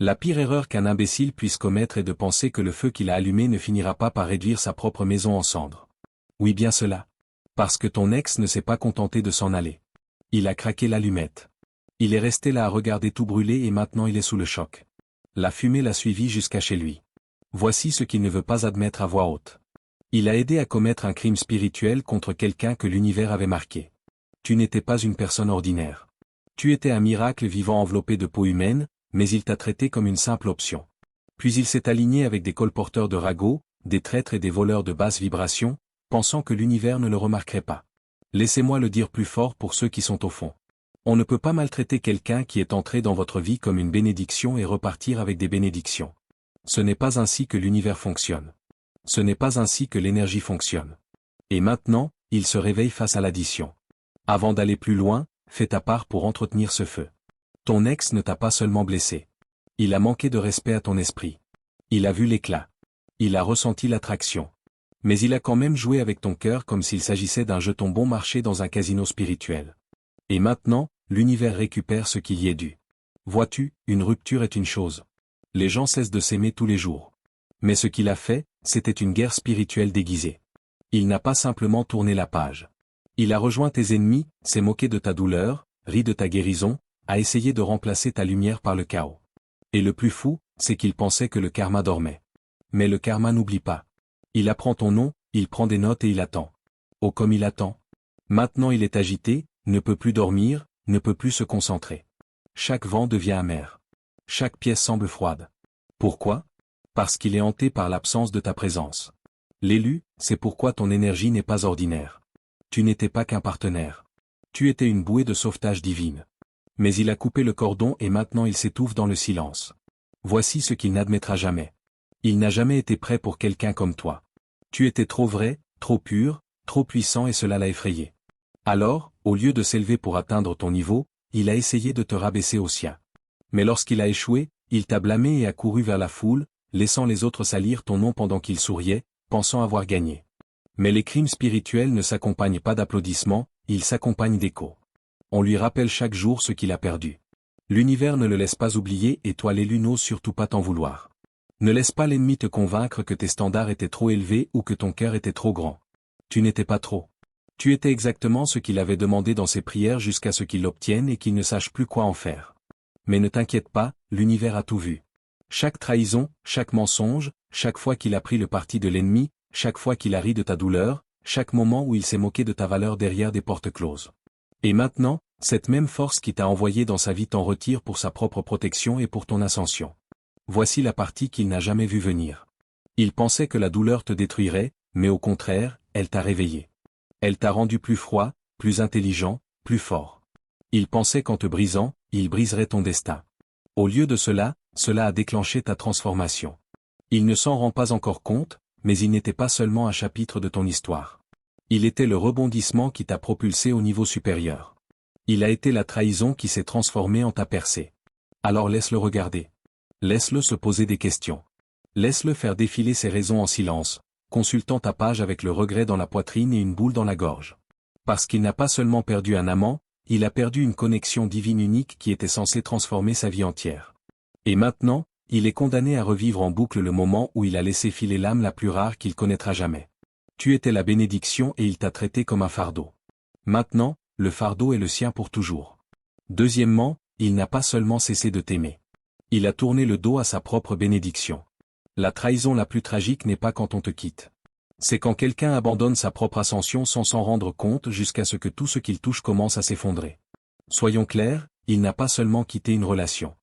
La pire erreur qu'un imbécile puisse commettre est de penser que le feu qu'il a allumé ne finira pas par réduire sa propre maison en cendres. Oui bien cela. Parce que ton ex ne s'est pas contenté de s'en aller. Il a craqué l'allumette. Il est resté là à regarder tout brûler et maintenant il est sous le choc. La fumée l'a suivi jusqu'à chez lui. Voici ce qu'il ne veut pas admettre à voix haute. Il a aidé à commettre un crime spirituel contre quelqu'un que l'univers avait marqué. Tu n'étais pas une personne ordinaire. Tu étais un miracle vivant enveloppé de peau humaine, mais il t'a traité comme une simple option. Puis il s'est aligné avec des colporteurs de ragots, des traîtres et des voleurs de basse vibration, pensant que l'univers ne le remarquerait pas. Laissez-moi le dire plus fort pour ceux qui sont au fond. On ne peut pas maltraiter quelqu'un qui est entré dans votre vie comme une bénédiction et repartir avec des bénédictions. Ce n'est pas ainsi que l'univers fonctionne. Ce n'est pas ainsi que l'énergie fonctionne. Et maintenant, il se réveille face à l'addition. Avant d'aller plus loin, fais ta part pour entretenir ce feu. Ton ex ne t'a pas seulement blessé. Il a manqué de respect à ton esprit. Il a vu l'éclat. Il a ressenti l'attraction. Mais il a quand même joué avec ton cœur comme s'il s'agissait d'un jeton bon marché dans un casino spirituel. Et maintenant, l'univers récupère ce qui y est dû. Vois-tu, une rupture est une chose. Les gens cessent de s'aimer tous les jours. Mais ce qu'il a fait, c'était une guerre spirituelle déguisée. Il n'a pas simplement tourné la page. Il a rejoint tes ennemis, s'est moqué de ta douleur, ri de ta guérison, a essayé de remplacer ta lumière par le chaos. Et le plus fou, c'est qu'il pensait que le karma dormait. Mais le karma n'oublie pas. Il apprend ton nom, il prend des notes et il attend. Oh comme il attend. Maintenant il est agité, ne peut plus dormir, ne peut plus se concentrer. Chaque vent devient amer. Chaque pièce semble froide. Pourquoi? Parce qu'il est hanté par l'absence de ta présence. L'élu, c'est pourquoi ton énergie n'est pas ordinaire. Tu n'étais pas qu'un partenaire. Tu étais une bouée de sauvetage divine. Mais il a coupé le cordon et maintenant il s'étouffe dans le silence. Voici ce qu'il n'admettra jamais. Il n'a jamais été prêt pour quelqu'un comme toi. Tu étais trop vrai, trop pur, trop puissant et cela l'a effrayé. Alors, au lieu de s'élever pour atteindre ton niveau, il a essayé de te rabaisser au sien. Mais lorsqu'il a échoué, il t'a blâmé et a couru vers la foule, laissant les autres salir ton nom pendant qu'il souriait, pensant avoir gagné. Mais les crimes spirituels ne s'accompagnent pas d'applaudissements, ils s'accompagnent d'échos. On lui rappelle chaque jour ce qu'il a perdu. L'univers ne le laisse pas oublier et toi l'élu n'ose surtout pas t'en vouloir. Ne laisse pas l'ennemi te convaincre que tes standards étaient trop élevés ou que ton cœur était trop grand. Tu n'étais pas trop. Tu étais exactement ce qu'il avait demandé dans ses prières jusqu'à ce qu'il l'obtienne et qu'il ne sache plus quoi en faire. Mais ne t'inquiète pas, l'univers a tout vu. Chaque trahison, chaque mensonge, chaque fois qu'il a pris le parti de l'ennemi, chaque fois qu'il a ri de ta douleur, chaque moment où il s'est moqué de ta valeur derrière des portes closes. Et maintenant, cette même force qui t'a envoyé dans sa vie t'en retire pour sa propre protection et pour ton ascension. Voici la partie qu'il n'a jamais vue venir. Il pensait que la douleur te détruirait, mais au contraire, elle t'a réveillé. Elle t'a rendu plus froid, plus intelligent, plus fort. Il pensait qu'en te brisant, il briserait ton destin. Au lieu de cela, cela a déclenché ta transformation. Il ne s'en rend pas encore compte, mais il n'était pas seulement un chapitre de ton histoire. Il était le rebondissement qui t'a propulsé au niveau supérieur. Il a été la trahison qui s'est transformée en ta percée. Alors laisse-le regarder. Laisse-le se poser des questions. Laisse-le faire défiler ses raisons en silence, consultant ta page avec le regret dans la poitrine et une boule dans la gorge. Parce qu'il n'a pas seulement perdu un amant, il a perdu une connexion divine unique qui était censée transformer sa vie entière. Et maintenant, il est condamné à revivre en boucle le moment où il a laissé filer l'âme la plus rare qu'il connaîtra jamais. Tu étais la bénédiction et il t'a traité comme un fardeau. Maintenant, le fardeau est le sien pour toujours. Deuxièmement, il n'a pas seulement cessé de t'aimer. Il a tourné le dos à sa propre bénédiction. La trahison la plus tragique n'est pas quand on te quitte. C'est quand quelqu'un abandonne sa propre ascension sans s'en rendre compte jusqu'à ce que tout ce qu'il touche commence à s'effondrer. Soyons clairs, il n'a pas seulement quitté une relation.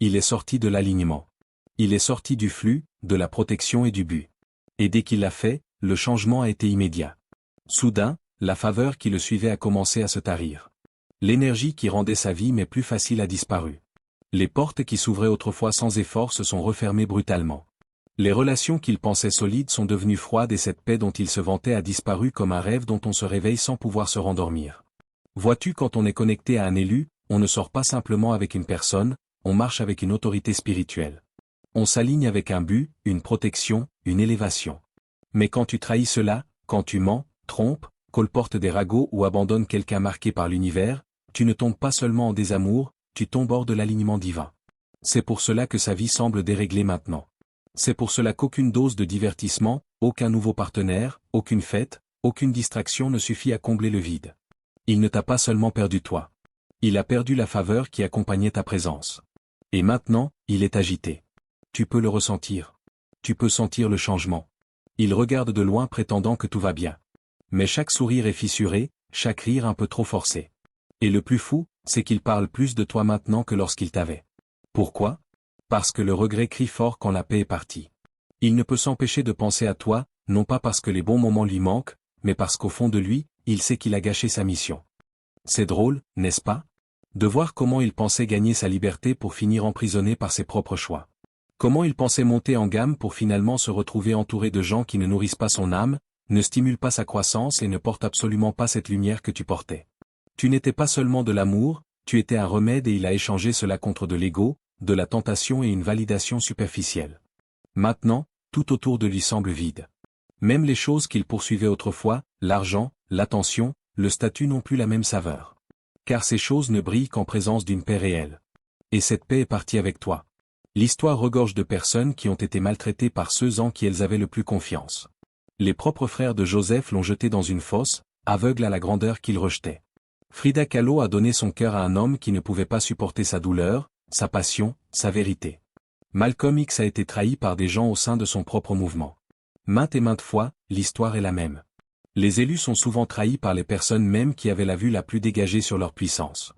Il est sorti de l'alignement. Il est sorti du flux, de la protection et du but. Et dès qu'il l'a fait, le changement a été immédiat. Soudain, la faveur qui le suivait a commencé à se tarir. L'énergie qui rendait sa vie mais plus facile a disparu. Les portes qui s'ouvraient autrefois sans effort se sont refermées brutalement. Les relations qu'il pensait solides sont devenues froides et cette paix dont il se vantait a disparu comme un rêve dont on se réveille sans pouvoir se rendormir. Vois-tu, quand on est connecté à un élu, on ne sort pas simplement avec une personne, on marche avec une autorité spirituelle. On s'aligne avec un but, une protection, une élévation. Mais quand tu trahis cela, quand tu mens, trompes, colportes des ragots ou abandonnes quelqu'un marqué par l'univers, tu ne tombes pas seulement en désamour, tu tombes hors de l'alignement divin. C'est pour cela que sa vie semble déréglée maintenant. C'est pour cela qu'aucune dose de divertissement, aucun nouveau partenaire, aucune fête, aucune distraction ne suffit à combler le vide. Il ne t'a pas seulement perdu toi. Il a perdu la faveur qui accompagnait ta présence. Et maintenant, il est agité. Tu peux le ressentir. Tu peux sentir le changement. Il regarde de loin prétendant que tout va bien. Mais chaque sourire est fissuré, chaque rire un peu trop forcé. Et le plus fou, c'est qu'il parle plus de toi maintenant que lorsqu'il t'avait. Pourquoi ? Parce que le regret crie fort quand la paix est partie. Il ne peut s'empêcher de penser à toi, non pas parce que les bons moments lui manquent, mais parce qu'au fond de lui, il sait qu'il a gâché sa mission. C'est drôle, n'est-ce pas ? De voir comment il pensait gagner sa liberté pour finir emprisonné par ses propres choix. Comment il pensait monter en gamme pour finalement se retrouver entouré de gens qui ne nourrissent pas son âme, ne stimulent pas sa croissance et ne portent absolument pas cette lumière que tu portais. Tu n'étais pas seulement de l'amour, tu étais un remède et il a échangé cela contre de l'ego, de la tentation et une validation superficielle. Maintenant, tout autour de lui semble vide. Même les choses qu'il poursuivait autrefois, l'argent, l'attention, le statut n'ont plus la même saveur. Car ces choses ne brillent qu'en présence d'une paix réelle. Et cette paix est partie avec toi. L'histoire regorge de personnes qui ont été maltraitées par ceux en qui elles avaient le plus confiance. Les propres frères de Joseph l'ont jeté dans une fosse, aveugle à la grandeur qu'il rejetait. Frida Kahlo a donné son cœur à un homme qui ne pouvait pas supporter sa douleur, sa passion, sa vérité. Malcolm X a été trahi par des gens au sein de son propre mouvement. Maintes et maintes fois, l'histoire est la même. Les élus sont souvent trahis par les personnes mêmes qui avaient la vue la plus dégagée sur leur puissance.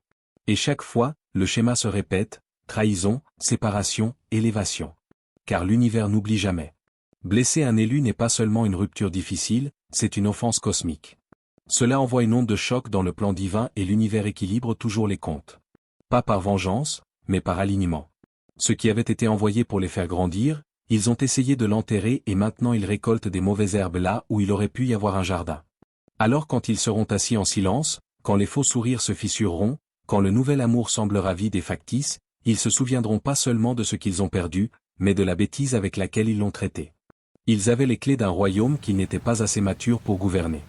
Et chaque fois, le schéma se répète, trahison, séparation, élévation. Car l'univers n'oublie jamais. Blesser un élu n'est pas seulement une rupture difficile, c'est une offense cosmique. Cela envoie une onde de choc dans le plan divin et l'univers équilibre toujours les comptes. Pas par vengeance, mais par alignement. Ce qui avait été envoyé pour les faire grandir, ils ont essayé de l'enterrer et maintenant ils récoltent des mauvaises herbes là où il aurait pu y avoir un jardin. Alors quand ils seront assis en silence, quand les faux sourires se fissureront, quand le nouvel amour semblera vide et factice, ils se souviendront pas seulement de ce qu'ils ont perdu, mais de la bêtise avec laquelle ils l'ont traité. Ils avaient les clés d'un royaume qui n'était pas assez mature pour gouverner.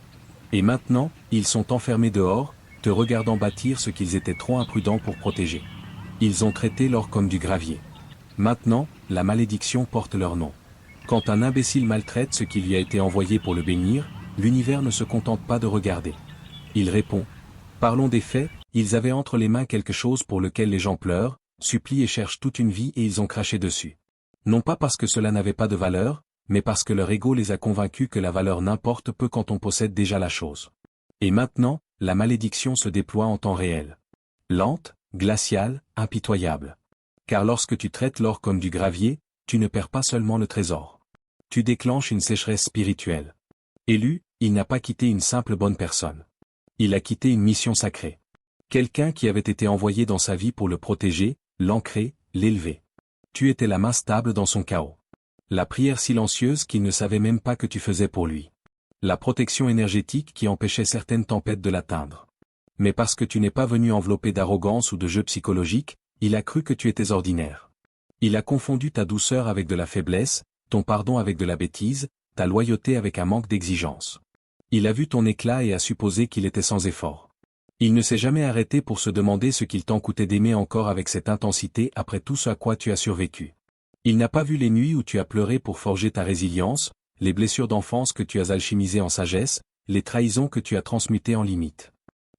Et maintenant, ils sont enfermés dehors, te regardant bâtir ce qu'ils étaient trop imprudents pour protéger. Ils ont traité l'or comme du gravier. Maintenant, la malédiction porte leur nom. Quand un imbécile maltraite ce qui lui a été envoyé pour le bénir, l'univers ne se contente pas de regarder. Il répond. Parlons des faits, ils avaient entre les mains quelque chose pour lequel les gens pleurent, supplient et cherchent toute une vie et ils ont craché dessus. Non pas parce que cela n'avait pas de valeur, mais parce que leur ego les a convaincus que la valeur n'importe peu quand on possède déjà la chose. Et maintenant, la malédiction se déploie en temps réel. Lente, glaciale, impitoyable. Car lorsque tu traites l'or comme du gravier, tu ne perds pas seulement le trésor. Tu déclenches une sécheresse spirituelle. Élu, il n'a pas quitté une simple bonne personne. Il a quitté une mission sacrée. Quelqu'un qui avait été envoyé dans sa vie pour le protéger, l'ancrer, l'élever. Tu étais la main stable dans son chaos. La prière silencieuse qu'il ne savait même pas que tu faisais pour lui. La protection énergétique qui empêchait certaines tempêtes de l'atteindre. Mais parce que tu n'es pas venu enveloppé d'arrogance ou de jeu psychologique, il a cru que tu étais ordinaire. Il a confondu ta douceur avec de la faiblesse, ton pardon avec de la bêtise, ta loyauté avec un manque d'exigence. Il a vu ton éclat et a supposé qu'il était sans effort. Il ne s'est jamais arrêté pour se demander ce qu'il t'en coûtait d'aimer encore avec cette intensité après tout ce à quoi tu as survécu. Il n'a pas vu les nuits où tu as pleuré pour forger ta résilience, les blessures d'enfance que tu as alchimisées en sagesse, les trahisons que tu as transmutées en limites.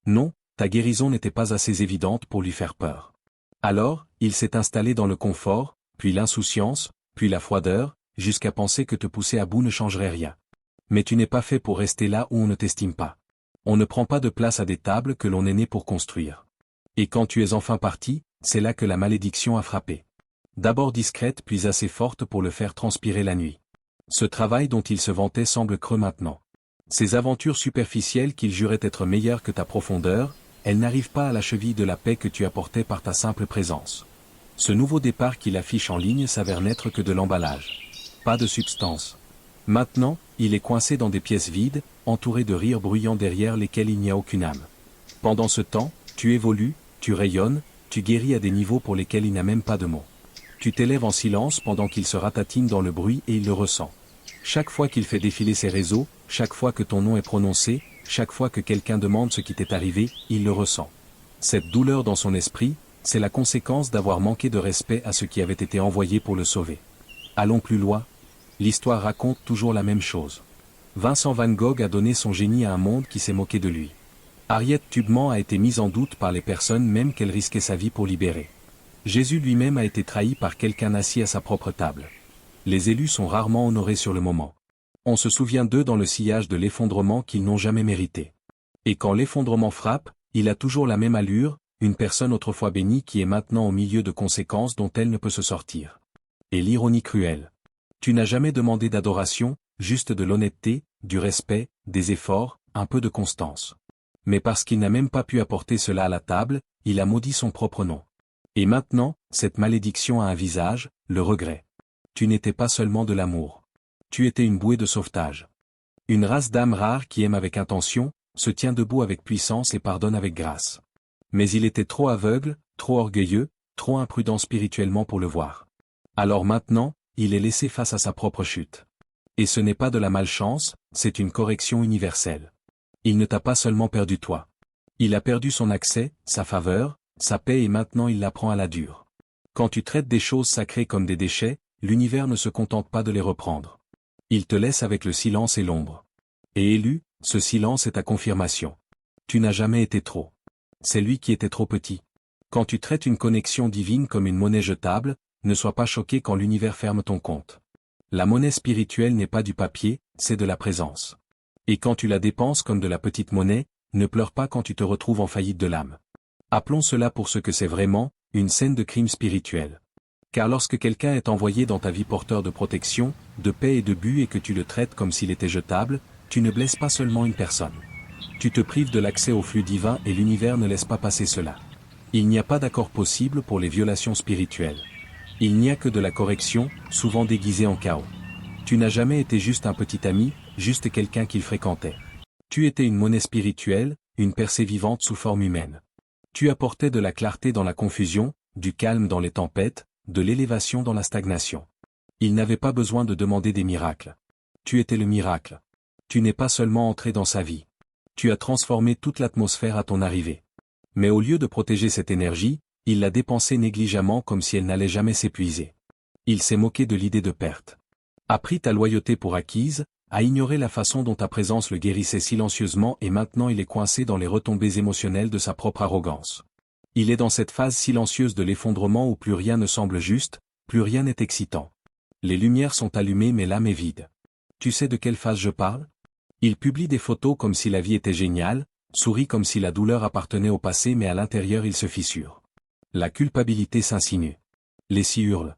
Non, ta guérison n'était pas assez évidente pour lui faire peur. Alors, il s'est installé dans le confort, puis l'insouciance, puis la froideur, jusqu'à penser que te pousser à bout ne changerait rien. Mais tu n'es pas fait pour rester là où on ne t'estime pas. On ne prend pas de place à des tables que l'on est né pour construire. Et quand tu es enfin parti, c'est là que la malédiction a frappé. D'abord discrète puis assez forte pour le faire transpirer la nuit. Ce travail dont il se vantait semble creux maintenant. Ces aventures superficielles qu'il jurait être meilleures que ta profondeur, elles n'arrivent pas à la cheville de la paix que tu apportais par ta simple présence. Ce nouveau départ qu'il affiche en ligne s'avère n'être que de l'emballage. Pas de substance. Maintenant, il est coincé dans des pièces vides, entouré de rires bruyants derrière lesquels il n'y a aucune âme. Pendant ce temps, tu évolues, tu rayonnes, tu guéris à des niveaux pour lesquels il n'a même pas de mots. Tu t'élèves en silence pendant qu'il se ratatine dans le bruit et il le ressent. Chaque fois qu'il fait défiler ses réseaux, chaque fois que ton nom est prononcé, chaque fois que quelqu'un demande ce qui t'est arrivé, il le ressent. Cette douleur dans son esprit, C'est la conséquence d'avoir manqué de respect à ce qui avait été envoyé pour le sauver. Allons plus loin. L'histoire raconte toujours la même chose. Vincent van Gogh a donné son génie à un monde qui s'est moqué de lui. Harriet Tubman a été mise en doute par les personnes même qu'elle risquait sa vie pour libérer. Jésus lui-même a été trahi par quelqu'un assis à sa propre table. Les élus sont rarement honorés sur le moment. On se souvient d'eux dans le sillage de l'effondrement qu'ils n'ont jamais mérité. Et quand l'effondrement frappe, il a toujours la même allure, une personne autrefois bénie qui est maintenant au milieu de conséquences dont elle ne peut se sortir. Et l'ironie cruelle. Tu n'as jamais demandé d'adoration, juste de l'honnêteté, du respect, des efforts, un peu de constance. Mais parce qu'il n'a même pas pu apporter cela à la table, il a maudit son propre nom. Et maintenant, cette malédiction a un visage, le regret. Tu n'étais pas seulement de l'amour. Tu étais une bouée de sauvetage. Une race d'âmes rares qui aime avec intention, se tient debout avec puissance et pardonne avec grâce. Mais il était trop aveugle, trop orgueilleux, trop imprudent spirituellement pour le voir. Alors maintenant, il est laissé face à sa propre chute. Et ce n'est pas de la malchance, c'est une correction universelle. Il ne t'a pas seulement perdu toi. Il a perdu son accès, sa faveur, sa paix et maintenant il la prend à la dure. Quand tu traites des choses sacrées comme des déchets, l'univers ne se contente pas de les reprendre. Il te laisse avec le silence et l'ombre. Et élu, ce silence est ta confirmation. Tu n'as jamais été trop. C'est lui qui était trop petit. Quand tu traites une connexion divine comme une monnaie jetable, ne sois pas choqué quand l'univers ferme ton compte. La monnaie spirituelle n'est pas du papier, c'est de la présence. Et quand tu la dépenses comme de la petite monnaie, ne pleure pas quand tu te retrouves en faillite de l'âme. Appelons cela pour ce que c'est vraiment, une scène de crime spirituel. Car lorsque quelqu'un est envoyé dans ta vie porteur de protection, de paix et de but et que tu le traites comme s'il était jetable, tu ne blesses pas seulement une personne. Tu te prives de l'accès au flux divin et l'univers ne laisse pas passer cela. Il n'y a pas d'accord possible pour les violations spirituelles. Il n'y a que de la correction, souvent déguisée en chaos. Tu n'as jamais été juste un petit ami, juste quelqu'un qu'il fréquentait. Tu étais une monnaie spirituelle, une percée vivante sous forme humaine. Tu apportais de la clarté dans la confusion, du calme dans les tempêtes, de l'élévation dans la stagnation. Il n'avait pas besoin de demander des miracles. Tu étais le miracle. Tu n'es pas seulement entré dans sa vie. Tu as transformé toute l'atmosphère à ton arrivée. Mais au lieu de protéger cette énergie, il l'a dépensée négligemment comme si elle n'allait jamais s'épuiser. Il s'est moqué de l'idée de perte. A pris ta loyauté pour acquise, a ignoré la façon dont ta présence le guérissait silencieusement et maintenant il est coincé dans les retombées émotionnelles de sa propre arrogance. Il est dans cette phase silencieuse de l'effondrement où plus rien ne semble juste, plus rien n'est excitant. Les lumières sont allumées mais l'âme est vide. Tu sais de quelle phase je parle? Il publie des photos comme si la vie était géniale, sourit comme si la douleur appartenait au passé mais à l'intérieur il se fissure. La culpabilité s'insinue. Les scies hurlent.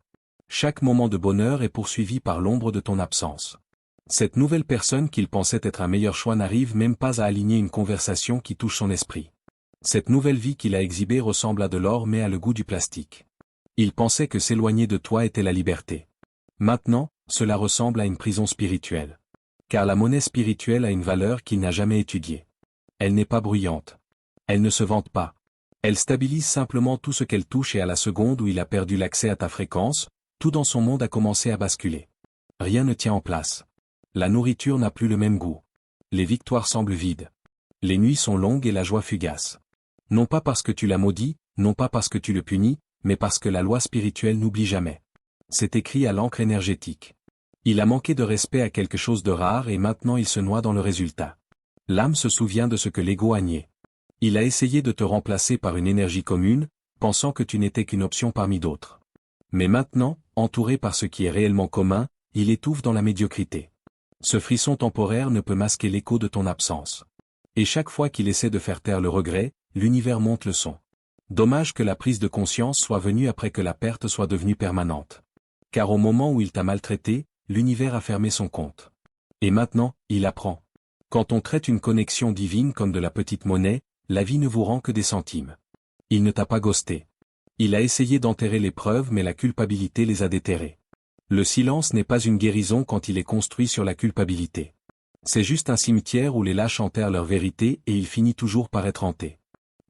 Chaque moment de bonheur est poursuivi par l'ombre de ton absence. Cette nouvelle personne qu'il pensait être un meilleur choix n'arrive même pas à aligner une conversation qui touche son esprit. Cette nouvelle vie qu'il a exhibée ressemble à de l'or mais a le goût du plastique. Il pensait que s'éloigner de toi était la liberté. Maintenant, cela ressemble à une prison spirituelle. Car la monnaie spirituelle a une valeur qu'il n'a jamais étudiée. Elle n'est pas bruyante. Elle ne se vante pas. Elle stabilise simplement tout ce qu'elle touche et à la seconde où il a perdu l'accès à ta fréquence, tout dans son monde a commencé à basculer. Rien ne tient en place. La nourriture n'a plus le même goût. Les victoires semblent vides. Les nuits sont longues et la joie fugace. Non pas parce que tu l'as maudit, non pas parce que tu le punis, mais parce que la loi spirituelle n'oublie jamais. C'est écrit à l'encre énergétique. Il a manqué de respect à quelque chose de rare et maintenant il se noie dans le résultat. L'âme se souvient de ce que l'ego a nié. Il a essayé de te remplacer par une énergie commune, pensant que tu n'étais qu'une option parmi d'autres. Mais maintenant, entouré par ce qui est réellement commun, il étouffe dans la médiocrité. Ce frisson temporaire ne peut masquer l'écho de ton absence. Et chaque fois qu'il essaie de faire taire le regret, l'univers monte le son. Dommage que la prise de conscience soit venue après que la perte soit devenue permanente. Car au moment où il t'a maltraité, l'univers a fermé son compte. Et maintenant, il apprend. Quand on traite une connexion divine comme de la petite monnaie, la vie ne vous rend que des centimes. Il ne t'a pas ghosté. Il a essayé d'enterrer les preuves mais la culpabilité les a déterrées. Le silence n'est pas une guérison quand il est construit sur la culpabilité. C'est juste un cimetière où les lâches enterrent leur vérité et il finit toujours par être hanté.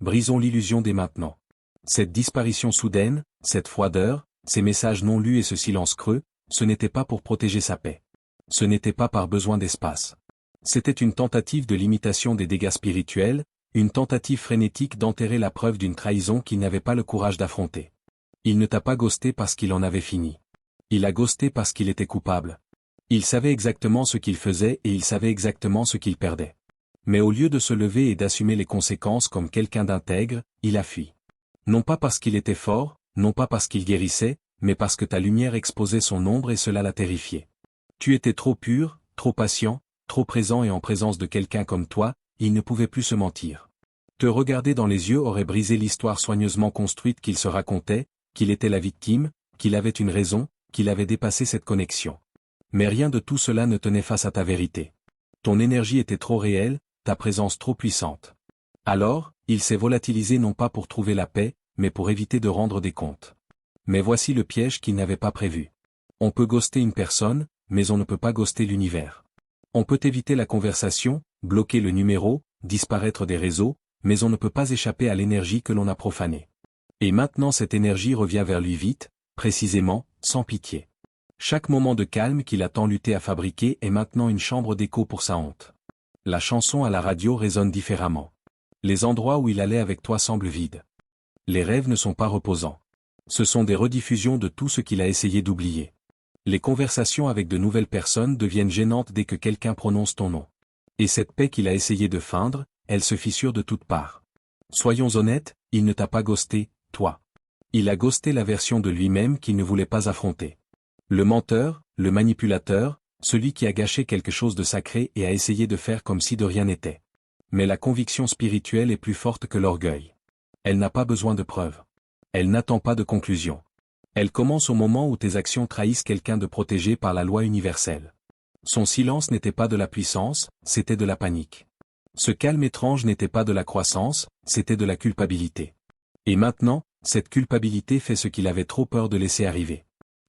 Brisons l'illusion dès maintenant. Cette disparition soudaine, cette froideur, ces messages non lus et ce silence creux, ce n'était pas pour protéger sa paix. Ce n'était pas par besoin d'espace. C'était une tentative de limitation des dégâts spirituels, une tentative frénétique d'enterrer la preuve d'une trahison qu'il n'avait pas le courage d'affronter. Il ne t'a pas ghosté parce qu'il en avait fini. Il a ghosté parce qu'il était coupable. Il savait exactement ce qu'il faisait et il savait exactement ce qu'il perdait. Mais au lieu de se lever et d'assumer les conséquences comme quelqu'un d'intègre, il a fui. Non pas parce qu'il était fort, non pas parce qu'il guérissait, mais parce que ta lumière exposait son ombre et cela l'a terrifié. Tu étais trop pur, trop patient, trop présent et en présence de quelqu'un comme toi, il ne pouvait plus se mentir. Te regarder dans les yeux aurait brisé l'histoire soigneusement construite qu'il se racontait, qu'il était la victime, qu'il avait une raison, qu'il avait dépassé cette connexion. Mais rien de tout cela ne tenait face à ta vérité. Ton énergie était trop réelle, ta présence trop puissante. Alors, il s'est volatilisé non pas pour trouver la paix, mais pour éviter de rendre des comptes. Mais voici le piège qu'il n'avait pas prévu. On peut ghoster une personne, mais on ne peut pas ghoster l'univers. On peut éviter la conversation, bloquer le numéro, disparaître des réseaux, mais on ne peut pas échapper à l'énergie que l'on a profanée. Et maintenant cette énergie revient vers lui vite, précisément, sans pitié. Chaque moment de calme qu'il a tant lutté à fabriquer est maintenant une chambre d'écho pour sa honte. La chanson à la radio résonne différemment. Les endroits où il allait avec toi semblent vides. Les rêves ne sont pas reposants. Ce sont des rediffusions de tout ce qu'il a essayé d'oublier. Les conversations avec de nouvelles personnes deviennent gênantes dès que quelqu'un prononce ton nom. Et cette paix qu'il a essayé de feindre, elle se fissure de toutes parts. Soyons honnêtes, il ne t'a pas ghosté, toi. Il a ghosté la version de lui-même qu'il ne voulait pas affronter. Le menteur, le manipulateur, celui qui a gâché quelque chose de sacré et a essayé de faire comme si de rien n'était. Mais la conviction spirituelle est plus forte que l'orgueil. Elle n'a pas besoin de preuves. Elle n'attend pas de conclusion. Elle commence au moment où tes actions trahissent quelqu'un de protégé par la loi universelle. Son silence n'était pas de la puissance, c'était de la panique. Ce calme étrange n'était pas de la croissance, c'était de la culpabilité. Et maintenant, cette culpabilité fait ce qu'il avait trop peur de laisser arriver.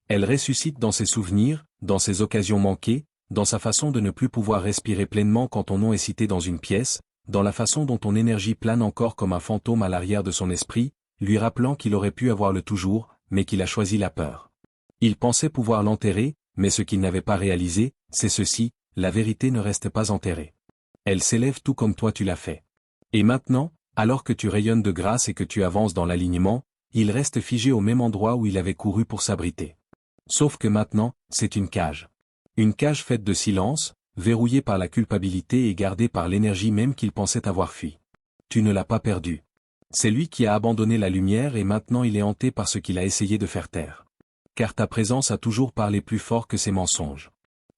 Elle ressuscite dans ses souvenirs, dans ses occasions manquées, dans sa façon de ne plus pouvoir respirer pleinement quand ton nom est cité dans une pièce, dans la façon dont ton énergie plane encore comme un fantôme à l'arrière de son esprit, lui rappelant qu'il aurait pu avoir le toujours, mais qu'il a choisi la peur. Il pensait pouvoir l'enterrer, mais ce qu'il n'avait pas réalisé, c'est ceci, la vérité ne reste pas enterrée. Elle s'élève tout comme toi tu l'as fait. Et maintenant, alors que tu rayonnes de grâce et que tu avances dans l'alignement, il reste figé au même endroit où il avait couru pour s'abriter. Sauf que maintenant, c'est une cage. Une cage faite de silence, verrouillée par la culpabilité et gardée par l'énergie même qu'il pensait avoir fui. Tu ne l'as pas perdu. C'est lui qui a abandonné la lumière et maintenant il est hanté par ce qu'il a essayé de faire taire. Car ta présence a toujours parlé plus fort que ses mensonges.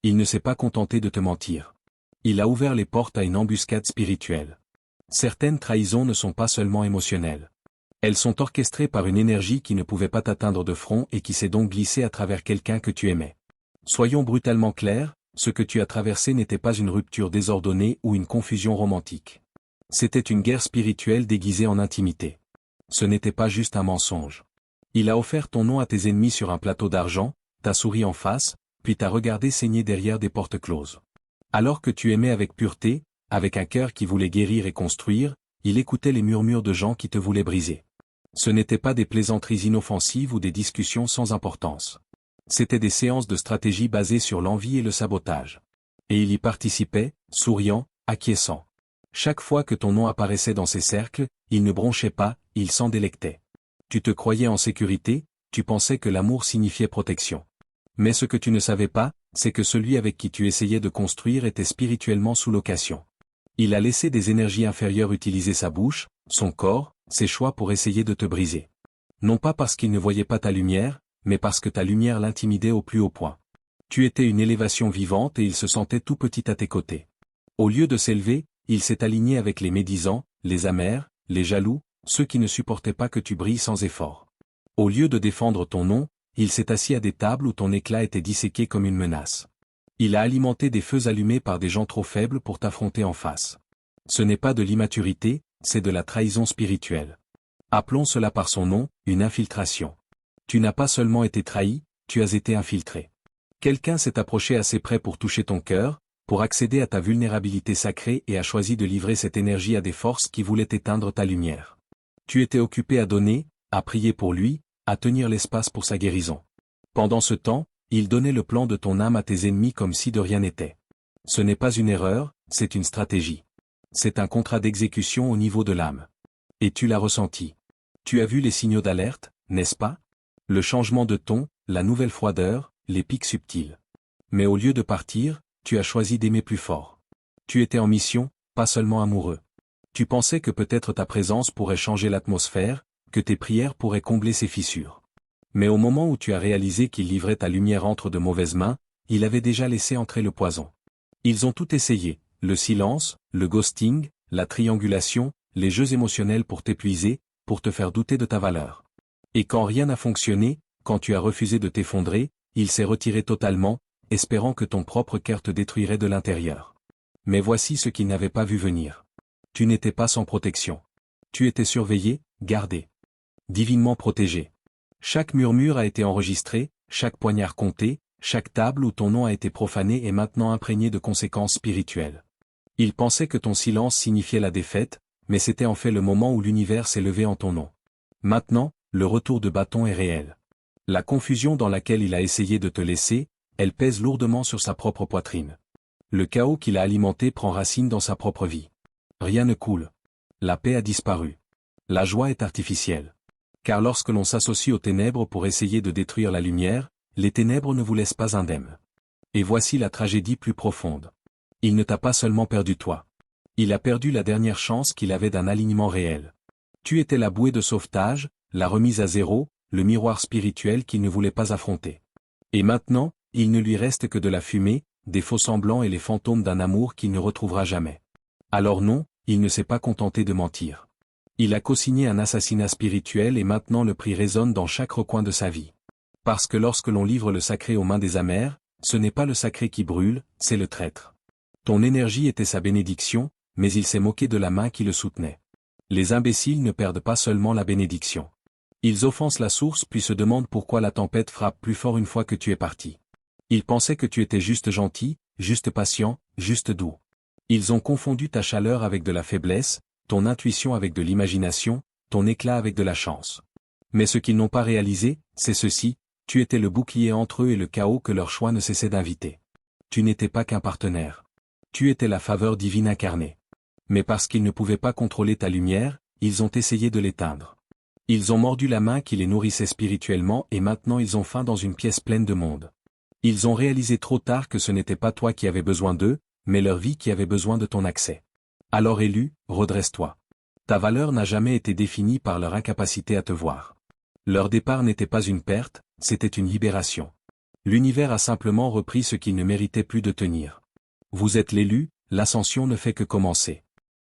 Il ne s'est pas contenté de te mentir. Il a ouvert les portes à une embuscade spirituelle. Certaines trahisons ne sont pas seulement émotionnelles. Elles sont orchestrées par une énergie qui ne pouvait pas t'atteindre de front et qui s'est donc glissée à travers quelqu'un que tu aimais. Soyons brutalement clairs, ce que tu as traversé n'était pas une rupture désordonnée ou une confusion romantique. C'était une guerre spirituelle déguisée en intimité. Ce n'était pas juste un mensonge. Il a offert ton nom à tes ennemis sur un plateau d'argent, t'a souri en face, puis t'a regardé saigner derrière des portes closes. Alors que tu aimais avec pureté, avec un cœur qui voulait guérir et construire, il écoutait les murmures de gens qui te voulaient briser. Ce n'étaient pas des plaisanteries inoffensives ou des discussions sans importance. C'étaient des séances de stratégie basées sur l'envie et le sabotage. Et il y participait, souriant, acquiesçant. Chaque fois que ton nom apparaissait dans ces cercles, il ne bronchait pas, il s'en délectait. Tu te croyais en sécurité, tu pensais que l'amour signifiait protection. Mais ce que tu ne savais pas, c'est que celui avec qui tu essayais de construire était spirituellement sous location. Il a laissé des énergies inférieures utiliser sa bouche, son corps, ses choix pour essayer de te briser. Non pas parce qu'il ne voyait pas ta lumière, mais parce que ta lumière l'intimidait au plus haut point. Tu étais une élévation vivante et il se sentait tout petit à tes côtés. Au lieu de s'élever, il s'est aligné avec les médisants, les amers, les jaloux, ceux qui ne supportaient pas que tu brilles sans effort. Au lieu de défendre ton nom, il s'est assis à des tables où ton éclat était disséqué comme une menace. Il a alimenté des feux allumés par des gens trop faibles pour t'affronter en face. Ce n'est pas de l'immaturité, c'est de la trahison spirituelle. Appelons cela par son nom, une infiltration. Tu n'as pas seulement été trahi, tu as été infiltré. Quelqu'un s'est approché assez près pour toucher ton cœur, pour accéder à ta vulnérabilité sacrée et a choisi de livrer cette énergie à des forces qui voulaient éteindre ta lumière. Tu étais occupé à donner, à prier pour lui, à tenir l'espace pour sa guérison. Pendant ce temps, il donnait le plan de ton âme à tes ennemis comme si de rien n'était. Ce n'est pas une erreur, c'est une stratégie. c'est un contrat d'exécution au niveau de l'âme. Et tu l'as ressenti. Tu as vu les signaux d'alerte, n'est-ce pas? Le changement de ton, la nouvelle froideur, les pics subtils. Mais au lieu de partir, tu as choisi d'aimer plus fort. Tu étais en mission, pas seulement amoureux. Tu pensais que peut-être ta présence pourrait changer l'atmosphère, que tes prières pourraient combler ces fissures. Mais au moment où tu as réalisé qu'il livrait ta lumière entre de mauvaises mains, il avait déjà laissé entrer le poison. Ils ont tout essayé, le silence, le ghosting, la triangulation, les jeux émotionnels pour t'épuiser, pour te faire douter de ta valeur. Et quand rien n'a fonctionné, quand tu as refusé de t'effondrer, il s'est retiré totalement, espérant que ton propre cœur te détruirait de l'intérieur. Mais voici ce qu'il n'avait pas vu venir. Tu n'étais pas sans protection. Tu étais surveillé, gardé. Divinement protégé. Chaque murmure a été enregistré, chaque poignard compté, chaque table où ton nom a été profané est maintenant imprégné de conséquences spirituelles. Il pensait que ton silence signifiait la défaite, mais c'était en fait le moment où l'univers s'est levé en ton nom. Maintenant, le retour de bâton est réel. La confusion dans laquelle il a essayé de te laisser, elle pèse lourdement sur sa propre poitrine. Le chaos qu'il a alimenté prend racine dans sa propre vie. Rien ne coule. La paix a disparu. La joie est artificielle. Car lorsque l'on s'associe aux ténèbres pour essayer de détruire la lumière, les ténèbres ne vous laissent pas indemne. Et voici la tragédie plus profonde. Il ne t'a pas seulement perdu toi. Il a perdu la dernière chance qu'il avait d'un alignement réel. Tu étais la bouée de sauvetage, la remise à zéro, le miroir spirituel qu'il ne voulait pas affronter. Et maintenant, il ne lui reste que de la fumée, des faux-semblants et les fantômes d'un amour qu'il ne retrouvera jamais. Alors non, il ne s'est pas contenté de mentir. Il a co-signé un assassinat spirituel et maintenant le prix résonne dans chaque recoin de sa vie. Parce que lorsque l'on livre le sacré aux mains des amers, ce n'est pas le sacré qui brûle, c'est le traître. Ton énergie était sa bénédiction, mais il s'est moqué de la main qui le soutenait. Les imbéciles ne perdent pas seulement la bénédiction. Ils offensent la source puis se demandent pourquoi la tempête frappe plus fort une fois que tu es parti. Ils pensaient que tu étais juste gentil, juste patient, juste doux. Ils ont confondu ta chaleur avec de la faiblesse, ton intuition avec de l'imagination, ton éclat avec de la chance. Mais ce qu'ils n'ont pas réalisé, c'est ceci, tu étais le bouclier entre eux et le chaos que leur choix ne cessait d'inviter. Tu n'étais pas qu'un partenaire. Tu étais la faveur divine incarnée. Mais parce qu'ils ne pouvaient pas contrôler ta lumière, ils ont essayé de l'éteindre. Ils ont mordu la main qui les nourrissait spirituellement et maintenant ils ont faim dans une pièce pleine de monde. Ils ont réalisé trop tard que ce n'était pas toi qui avais besoin d'eux, mais leur vie qui avait besoin de ton accès. Alors élu, redresse-toi. Ta valeur n'a jamais été définie par leur incapacité à te voir. Leur départ n'était pas une perte, c'était une libération. L'univers a simplement repris ce qu'il ne méritait plus de tenir. Vous êtes l'élu, l'ascension ne fait que commencer.